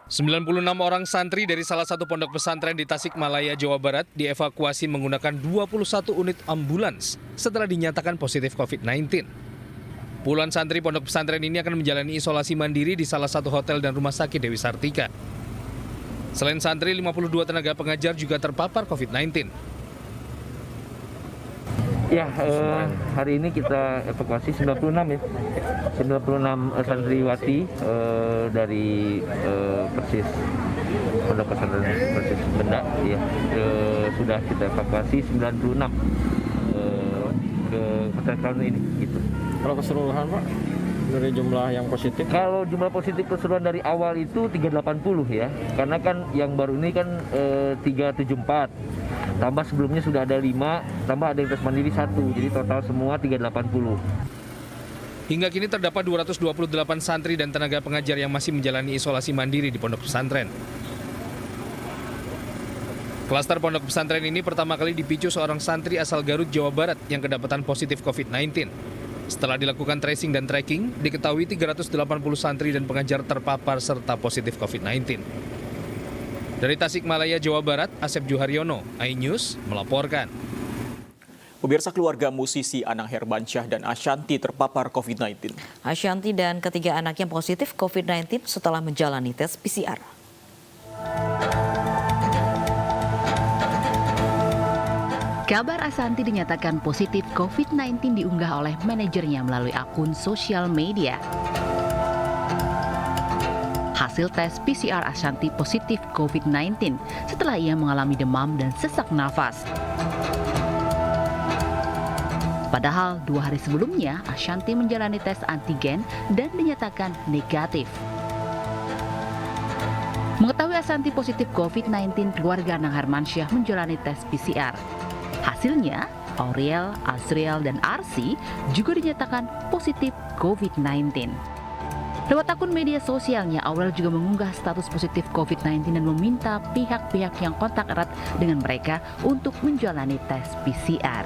96 orang santri dari salah satu pondok pesantren di Tasikmalaya, Jawa Barat dievakuasi menggunakan 21 unit ambulans setelah dinyatakan positif COVID-19. Puluhan santri pondok pesantren ini akan menjalani isolasi mandiri di salah satu hotel dan rumah sakit Dewi Sartika. Selain santri, 52 tenaga pengajar juga terpapar COVID-19. Ya, hari ini kita evakuasi 96 ya. 96 santriwati dari Persis Pondok Pesantren Persis Benda ya. Sudah kita evakuasi 96 ke pesantren ini gitu. Kalau keseluruhan Pak, dari jumlah yang positif? Kalau jumlah positif keseluruhan dari awal itu 380 ya. Karena kan yang baru ini kan 374. Tambah sebelumnya sudah ada 5, tambah ada yang tes mandiri 1. Jadi total semua 380. Hingga kini terdapat 228 santri dan tenaga pengajar yang masih menjalani isolasi mandiri di pondok pesantren. Klaster pondok pesantren ini pertama kali dipicu seorang santri asal Garut, Jawa Barat yang kedapatan positif COVID-19. Setelah dilakukan tracing dan tracking, diketahui 380 santri dan pengajar terpapar serta positif COVID-19. Dari Tasikmalaya, Jawa Barat, Asep Juharyono, iNews melaporkan. Pemirsa, keluarga musisi Anang Hermansyah dan Ashanty terpapar COVID-19. Ashanty dan ketiga anaknya positif COVID-19 setelah menjalani tes PCR. Kabar Ashanty dinyatakan positif COVID-19 diunggah oleh manajernya melalui akun sosial media. Hasil tes PCR Ashanty positif COVID-19 setelah ia mengalami demam dan sesak nafas. Padahal 2 hari sebelumnya Ashanty menjalani tes antigen dan dinyatakan negatif. Mengetahui Ashanty positif COVID-19, keluarga Anang Hermansyah menjalani tes PCR. Hasilnya, Auriel, Azriel, dan Arsy juga dinyatakan positif COVID-19. Lewat akun media sosialnya, Aurel juga mengunggah status positif COVID-19 dan meminta pihak-pihak yang kontak erat dengan mereka untuk menjalani tes PCR.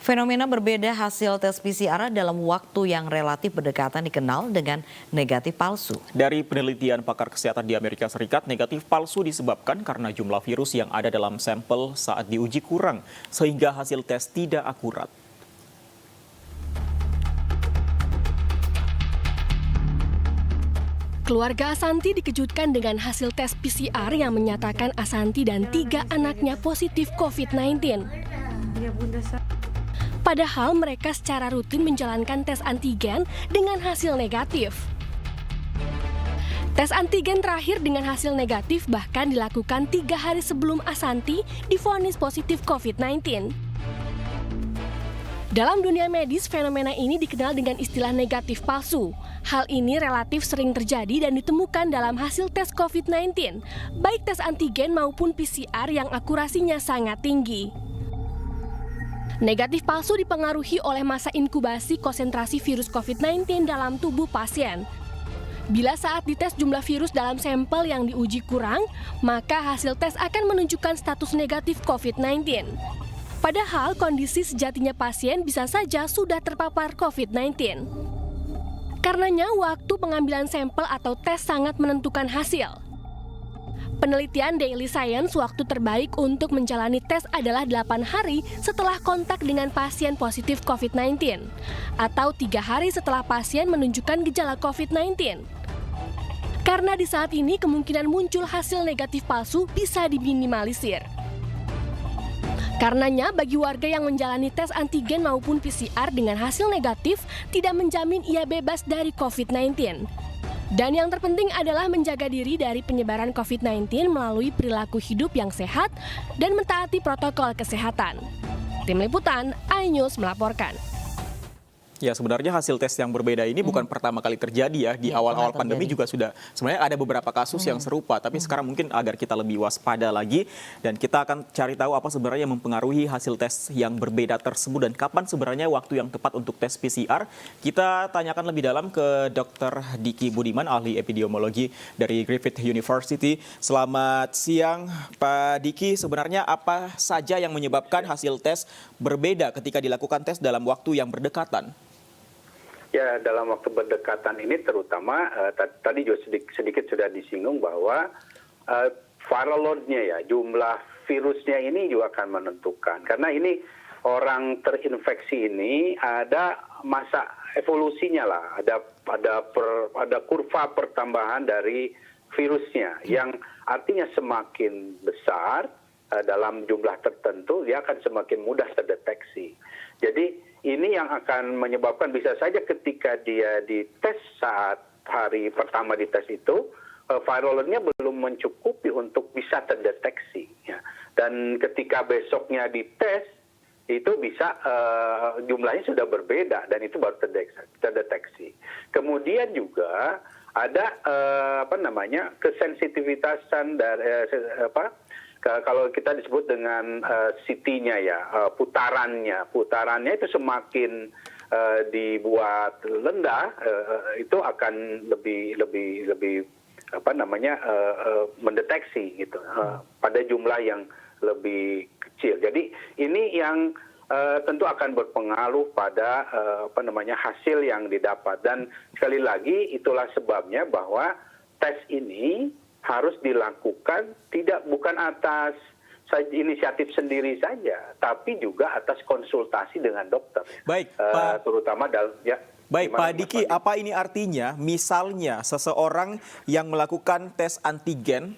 Fenomena berbeda hasil tes PCR dalam waktu yang relatif berdekatan dikenal dengan negatif palsu. Dari penelitian pakar kesehatan di Amerika Serikat, negatif palsu disebabkan karena jumlah virus yang ada dalam sampel saat diuji kurang, sehingga hasil tes tidak akurat. Keluarga Ashanty dikejutkan dengan hasil tes PCR yang menyatakan Ashanty dan 3 anaknya positif COVID-19. Padahal mereka secara rutin menjalankan tes antigen dengan hasil negatif. Tes antigen terakhir dengan hasil negatif bahkan dilakukan 3 hari sebelum Ashanty divonis positif COVID-19. Dalam dunia medis, fenomena ini dikenal dengan istilah negatif palsu. Hal ini relatif sering terjadi dan ditemukan dalam hasil tes COVID-19, baik tes antigen maupun PCR yang akurasinya sangat tinggi. Negatif palsu dipengaruhi oleh masa inkubasi konsentrasi virus COVID-19 dalam tubuh pasien. Bila saat dites jumlah virus dalam sampel yang diuji kurang, maka hasil tes akan menunjukkan status negatif COVID-19. Padahal kondisi sejatinya pasien bisa saja sudah terpapar COVID-19. Karenanya waktu pengambilan sampel atau tes sangat menentukan hasil. Penelitian Daily Science, waktu terbaik untuk menjalani tes adalah 8 hari setelah kontak dengan pasien positif COVID-19 atau 3 hari setelah pasien menunjukkan gejala COVID-19. Karena di saat ini kemungkinan muncul hasil negatif palsu bisa diminimalisir. Karenanya bagi warga yang menjalani tes antigen maupun PCR dengan hasil negatif tidak menjamin ia bebas dari COVID-19. Dan yang terpenting adalah menjaga diri dari penyebaran COVID-19 melalui perilaku hidup yang sehat dan mentaati protokol kesehatan. Tim Liputan, iNews melaporkan. Ya, sebenarnya hasil tes yang berbeda ini bukan pertama kali terjadi ya. Di awal-awal pandemi juga sudah sebenarnya ada beberapa kasus yang serupa. Tapi sekarang mungkin agar kita lebih waspada lagi. Dan kita akan cari tahu apa sebenarnya yang mempengaruhi hasil tes yang berbeda tersebut. Dan kapan sebenarnya waktu yang tepat untuk tes PCR. Kita tanyakan lebih dalam ke Dr. Diki Budiman, ahli epidemiologi dari Griffith University. Selamat siang Pak Diki. Sebenarnya apa saja yang menyebabkan hasil tes berbeda ketika dilakukan tes dalam waktu yang berdekatan? Ya, dalam waktu berdekatan ini terutama tadi juga sedikit sudah disinggung bahwa viral load-nya ya, jumlah virusnya ini juga akan menentukan. Karena ini orang terinfeksi ini ada masa evolusinya lah, ada kurva pertambahan dari virusnya yang artinya semakin besar dalam jumlah tertentu dia akan semakin mudah terdeteksi. Jadi ini yang akan menyebabkan bisa saja ketika dia dites saat hari pertama dites itu viral load-nya belum mencukupi untuk bisa terdeteksi. Ya. Dan ketika besoknya dites itu bisa jumlahnya sudah berbeda dan itu baru terdeteksi. Kemudian juga ada kesensitivitasan dari kalau kita disebut dengan CT-nya ya, putarannya itu semakin dibuat rendah itu akan lebih mendeteksi gitu pada jumlah yang lebih kecil. Jadi ini yang tentu akan berpengaruh pada hasil yang didapat. Dan sekali lagi itulah sebabnya bahwa tes ini harus dilakukan bukan atas inisiatif sendiri saja, tapi juga atas konsultasi dengan dokter. Baik, Pak. Terutama Baik, Pak Diki, apa ini artinya? Misalnya seseorang yang melakukan tes antigen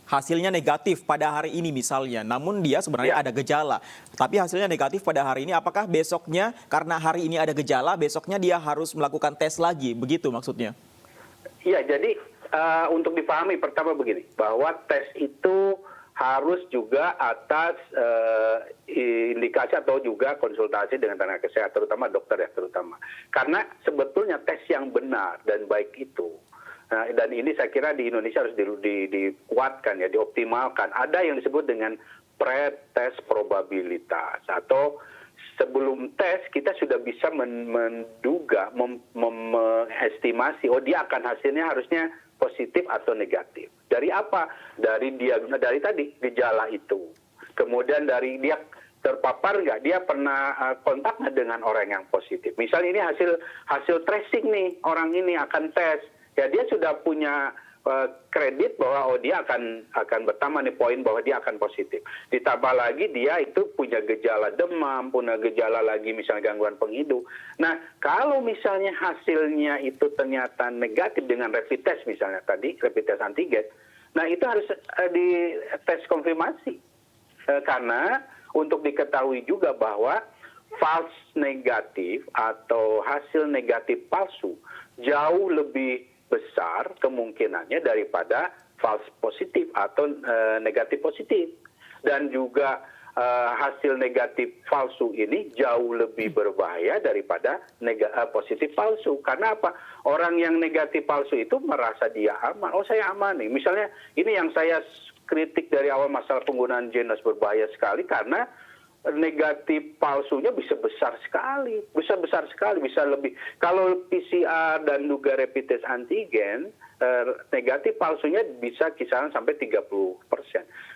hasilnya negatif pada hari ini misalnya, namun dia sebenarnya ada gejala, tapi hasilnya negatif pada hari ini, apakah besoknya karena hari ini ada gejala, besoknya dia harus melakukan tes lagi, begitu maksudnya? Iya, jadi untuk dipahami pertama begini, bahwa tes itu harus juga atas indikasi atau juga konsultasi dengan tenaga kesehatan, terutama dokter ya terutama. Karena sebetulnya tes yang benar dan baik itu, dan ini saya kira di Indonesia harus dikuatkan ya, dioptimalkan. Ada yang disebut dengan pre-test probabilitas atau sebelum tes kita sudah bisa menduga, mengestimasi, dia akan hasilnya harusnya positif atau negatif. Dari apa? Dari tadi gejala itu. Kemudian dari dia terpapar nggak, dia pernah kontak nggak dengan orang yang positif. Misalnya ini hasil tracing nih, orang ini akan tes, ya dia sudah punya kredit bahwa dia akan bertambah nih poin bahwa dia akan positif. Ditambah lagi dia itu punya gejala demam, punya gejala lagi misalnya gangguan penghidup. Nah, kalau misalnya hasilnya itu ternyata negatif dengan rapid test misalnya tadi, rapid test antigen, nah itu harus di tes konfirmasi. Karena untuk diketahui juga bahwa false negatif atau hasil negatif palsu jauh lebih besar kemungkinannya daripada false positif atau negatif positif. Dan juga hasil negatif palsu ini jauh lebih berbahaya daripada positif palsu. Karena apa? Orang yang negatif palsu itu merasa dia aman. Oh, saya aman nih. Misalnya ini yang saya kritik dari awal masalah penggunaan genos berbahaya sekali karena negatif palsunya bisa besar sekali, bisa lebih. Kalau PCR dan juga rapid test antigen, negatif palsunya bisa kisaran sampai 30%.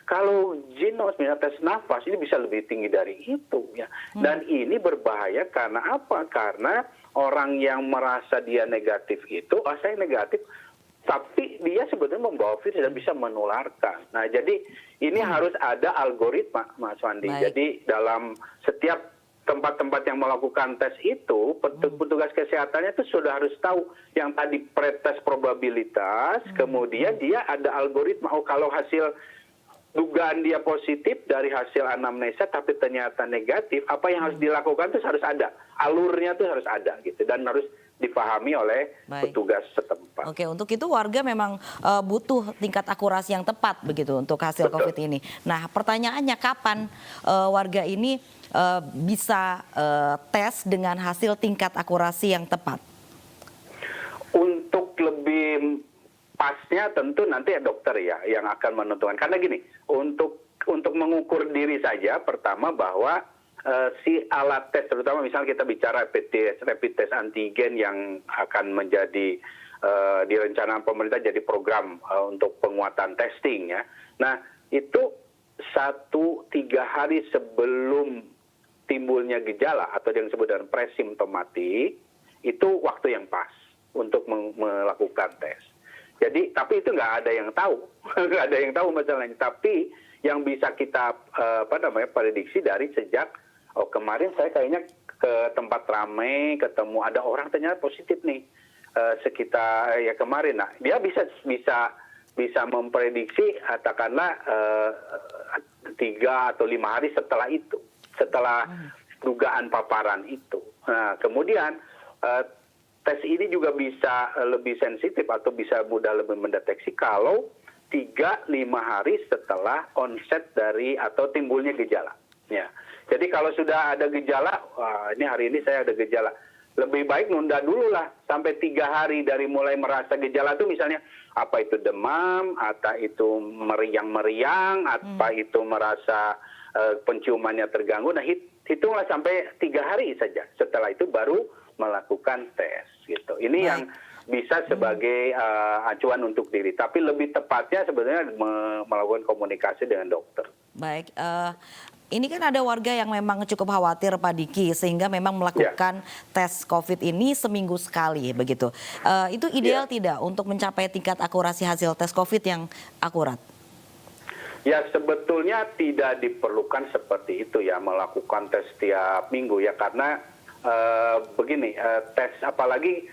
Kalau genos, misalnya tes nafas, ini bisa lebih tinggi dari itu. Ya. Dan ini berbahaya karena apa? Karena orang yang merasa dia negatif itu, saya negatif, tapi dia sebetulnya membawa virus dan bisa menularkan. Nah, jadi ini harus ada algoritma, Mas Wandi. Baik. Jadi dalam setiap tempat-tempat yang melakukan tes itu, petugas kesehatannya itu sudah harus tahu yang tadi pretest probabilitas, kemudian dia ada algoritma. Oh, kalau hasil dugaan dia positif dari hasil anamnesa tapi ternyata negatif, apa yang harus dilakukan itu harus ada. Alurnya itu harus ada gitu dan harus dipahami oleh petugas setempat. Oke, untuk itu warga memang butuh tingkat akurasi yang tepat begitu untuk hasil COVID ini. Nah, pertanyaannya kapan warga ini bisa tes dengan hasil tingkat akurasi yang tepat? Untuk lebih pasnya tentu nanti dokter ya yang akan menentukan. Karena gini, untuk mengukur diri saja pertama bahwa si alat tes, terutama misalnya kita bicara rapid test antigen yang akan menjadi direncanakan pemerintah jadi program untuk penguatan testing ya. Nah itu 1-3 hari sebelum timbulnya gejala atau yang disebut dengan presimptomatik itu waktu yang pas untuk melakukan tes. Jadi, tapi itu nggak ada yang tahu, nggak ada yang tahu masalahnya. Tapi yang bisa kita prediksi dari sejak kemarin saya kayaknya ke tempat ramai, ketemu ada orang ternyata positif nih sekitar ya kemarin. Nah, dia bisa memprediksi katakanlah 3 atau 5 hari setelah itu, setelah dugaan paparan itu. Nah, kemudian tes ini juga bisa lebih sensitif atau bisa mudah lebih mendeteksi kalau 3-5 hari setelah onset dari atau timbulnya gejala. Ya. Jadi kalau sudah ada gejala, wah, ini hari ini saya ada gejala, lebih baik nunda dulu lah sampai 3 hari dari mulai merasa gejala itu, misalnya apa itu demam, atau itu meriang-meriang, apa itu merasa penciumannya terganggu. Nah, hitunglah sampai 3 hari saja. Setelah itu baru melakukan tes gitu. Ini yang bisa sebagai acuan untuk diri. Tapi lebih tepatnya sebenarnya melakukan komunikasi dengan dokter. Baik, ini kan ada warga yang memang cukup khawatir Pak Diki, sehingga memang melakukan tes COVID ini seminggu sekali begitu. Itu ideal tidak untuk mencapai tingkat akurasi hasil tes COVID yang akurat? Ya, sebetulnya tidak diperlukan seperti itu ya, melakukan tes tiap minggu ya, karena begini, tes apalagi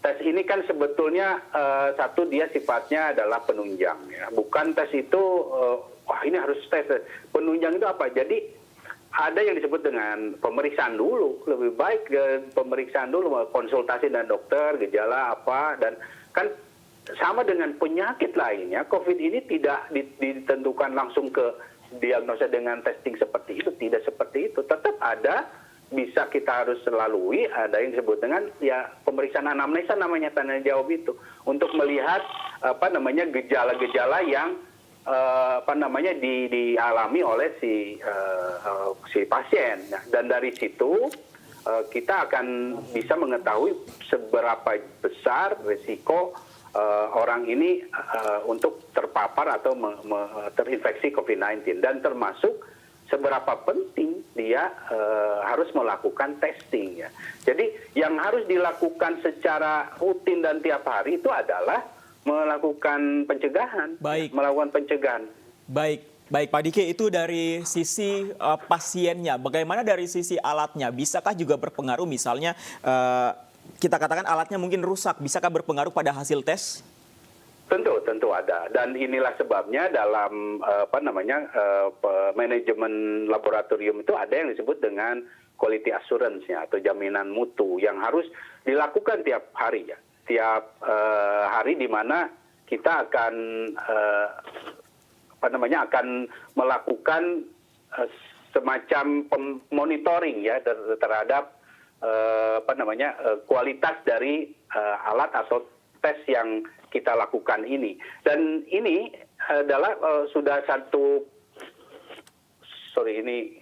tes ini kan sebetulnya satu dia sifatnya adalah penunjang ya. Bukan tes itu wah ini harus tes. Penunjang itu apa? Jadi ada yang disebut dengan pemeriksaan dulu. Lebih baik pemeriksaan dulu, konsultasi dengan dokter, gejala apa, dan kan sama dengan penyakit lainnya, COVID ini tidak ditentukan langsung ke diagnosa dengan testing seperti itu, tidak seperti itu. Tetap ada, bisa kita harus lalui, ada yang disebut dengan ya pemeriksaan anamnesa namanya, tanya jawab itu, untuk melihat gejala-gejala yang dialami oleh si pasien. Nah, dan dari situ kita akan bisa mengetahui seberapa besar risiko orang ini untuk terpapar atau terinfeksi COVID-19, dan termasuk seberapa penting dia harus melakukan testing ya. Jadi yang harus dilakukan secara rutin dan tiap hari itu adalah melakukan pencegahan. Melakukan pencegahan. Baik Pak Diki, itu dari sisi pasiennya. Bagaimana dari sisi alatnya? Bisakah juga berpengaruh, misalnya kita katakan alatnya mungkin rusak, bisakah berpengaruh pada hasil tes? Tentu ada, dan inilah sebabnya dalam manajemen laboratorium itu ada yang disebut dengan quality assurance-nya atau jaminan mutu yang harus dilakukan tiap hari ya, tiap hari, di mana kita akan akan melakukan semacam monitoring ya terhadap kualitas dari alat atau tes yang kita lakukan ini. Dan ini adalah sudah satu, ini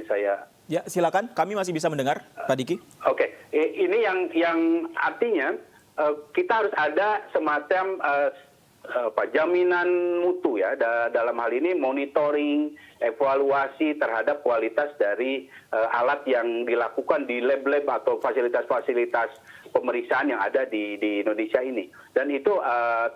saya. Ya, silakan. Kami masih bisa mendengar, Pak Diki. Oke. Ini yang artinya kita harus ada semacam jaminan mutu ya, dalam hal ini monitoring, evaluasi terhadap kualitas dari alat yang dilakukan di lab-lab atau fasilitas-fasilitas pemeriksaan yang ada di Indonesia ini. Dan itu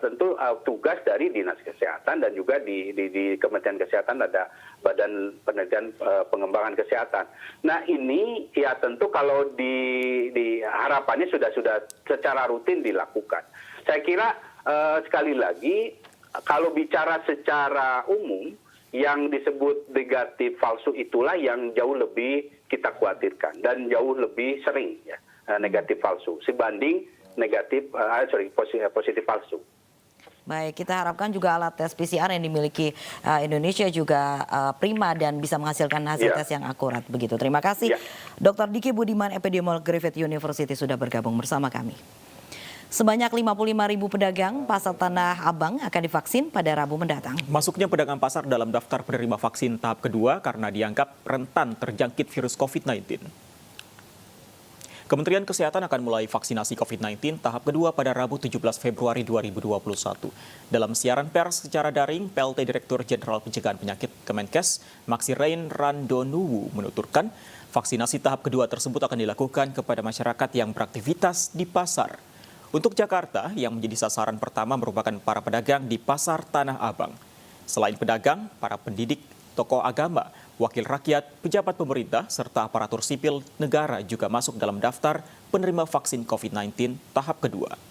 tentu tugas dari Dinas Kesehatan, dan juga di Kementerian Kesehatan ada Badan Penelitian Pengembangan Kesehatan. Nah, ini ya tentu kalau di harapannya sudah secara rutin dilakukan. Saya kira sekali lagi, kalau bicara secara umum, yang disebut negatif palsu itulah yang jauh lebih kita khawatirkan dan jauh lebih sering ya, negatif palsu sebanding positif palsu. Baik, kita harapkan juga alat tes PCR yang dimiliki Indonesia juga prima dan bisa menghasilkan hasil tes yang akurat begitu. Terima kasih, Dr. Diki Budiman, epidemiolog Griffith University, sudah bergabung bersama kami. Sebanyak 55.000 pedagang pasar Tanah Abang akan divaksin pada Rabu mendatang. Masuknya pedagang pasar dalam daftar penerima vaksin tahap kedua karena dianggap rentan terjangkit virus COVID-19. Kementerian Kesehatan akan mulai vaksinasi COVID-19 tahap kedua pada Rabu 17 Februari 2021. Dalam siaran pers secara daring, PLT Direktur Jenderal Pencegahan Penyakit Kemenkes, Maxirein Randonuwu menuturkan, vaksinasi tahap kedua tersebut akan dilakukan kepada masyarakat yang beraktivitas di pasar. Untuk Jakarta, yang menjadi sasaran pertama merupakan para pedagang di Pasar Tanah Abang. Selain pedagang, para pendidik, tokoh agama, wakil rakyat, pejabat pemerintah, serta aparatur sipil negara juga masuk dalam daftar penerima vaksin COVID-19 tahap kedua.